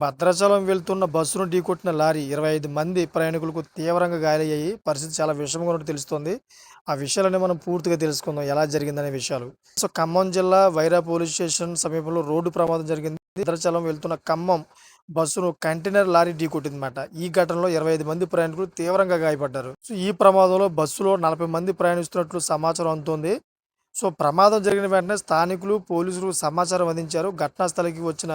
భద్రాచలం వెళ్తున్న బస్సును ఢీకొట్టిన లారీ 25 మంది ప్రయాణికులకు తీవ్రంగా గాయాలయ్యాయి. పరిస్థితి చాలా విషమంగా ఉన్నట్టు తెలుస్తోంది. ఆ విషయాలన్నీ మనం పూర్తిగా తెలుసుకుందాం. ఎలా జరిగిందనే విషయాలు. ఖమ్మం జిల్లా వైరా పోలీస్ స్టేషన్ సమీపంలో రోడ్డు ప్రమాదం జరిగింది. భద్రాచలం వెళ్తున్న ఖమ్మం బస్సును కంటైనర్ లారీ ఢీకొట్టిందన్నమాట. ఈ ఘటనలో 25 మంది ప్రయాణికులు తీవ్రంగా గాయపడ్డారు. ఈ ప్రమాదంలో బస్సులో 40 మంది ప్రయాణిస్తున్నట్లు సమాచారం అందుతోంది. ప్రమాదం జరిగిన వెంటనే స్థానికులు, పోలీసులు సమాచారం అందించారు. ఘటనా స్థలికి వచ్చిన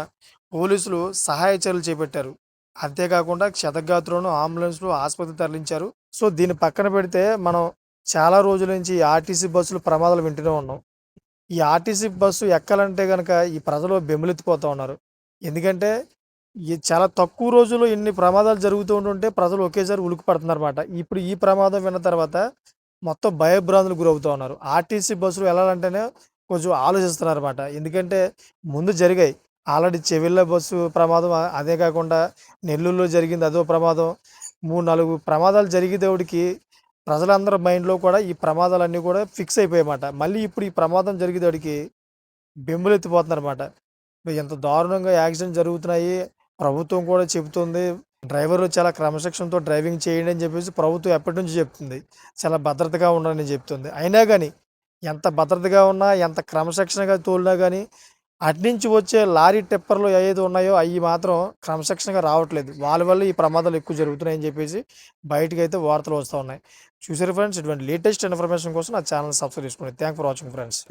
పోలీసులు సహాయ చర్యలు చేపట్టారు. అంతేకాకుండా క్షతగాత్రులను అంబులెన్స్‌లో ఆసుపత్రికి తరలించారు. దీన్ని పక్కన పెడితే మనం చాలా రోజుల నుంచి ఈ ఆర్టీసీ బస్సులు ప్రమాదాలు వింటూనే ఉన్నాం. ఈ ఆర్టీసీ బస్సు ఎక్కాలంటే గనక ఈ ప్రజలు బెంబేలెత్తిపోతా ఉన్నారు. ఎందుకంటే చాలా తక్కువ రోజుల్లో ఇన్ని ప్రమాదాలు జరుగుతూ ఉంటుంటే ప్రజలు ఒకేసారి ఉలిక్కిపడుతున్నారన్నమాట. ఇప్పుడు ఈ ప్రమాదం విన్న తర్వాత మొత్తం భయభ్రాంతులకు గురవుతా ఉన్నారు. ఆర్టీసీ బస్సులు వెళ్ళాలంటేనే కొంచెం ఆలోచిస్తున్నారన్నమాట. ఎందుకంటే ముందు జరిగాయి. ఆల్రెడీ చెవెళ్ళ బస్సు ప్రమాదం, అదే కాకుండా నెల్లూరులో జరిగింది అదో ప్రమాదం. 3, 4 ప్రమాదాలు జరిగేటప్పటికి ప్రజలందరి మైండ్‌లో కూడా ఈ ప్రమాదాలన్నీ కూడా ఫిక్స్ అయిపోయాయన్నమాట. మళ్ళీ ఇప్పుడు ఈ ప్రమాదం జరిగేటప్పటికి బెంబేలెత్తిపోతున్నారన్నమాట. ఎంత దారుణంగా యాక్సిడెంట్ జరుగుతున్నాయి. ప్రభుత్వం కూడా చెబుతుంది. డ్రైవరు చాలా క్రమశిక్షణతో డ్రైవింగ్ చేయండి అని చెప్పేసి ప్రభుత్వం ఎప్పటినుంచో చెప్తుంది. చాలా భద్రతగా ఉండండి చెప్తుంది. అయినా గాని ఎంత భద్రతగా ఉన్నా, ఎంత క్రమశిక్షణగా తోలినా గాని అటునుంచి వచ్చే లారీ టిప్పర్‌లు ఏయైతే ఉన్నాయో అయి మాత్రం క్రమశిక్షణగా రావట్లేదు. వాళ్ళ వల్ల ఈ ప్రమాదాలు ఎక్కువ జరుగుతున్నాయని చెప్పేసి బయటకైతే వార్తలు వస్తా ఉన్నాయి. చూసారు ఫ్రెండ్స్, ఇటువంటి లేటెస్ట్ ఇన్ఫర్మేషన్ కోసం నా ఛానెల్‌ని సబ్స్క్రైబ్ చేసుకోండి. Thanks for watching friends.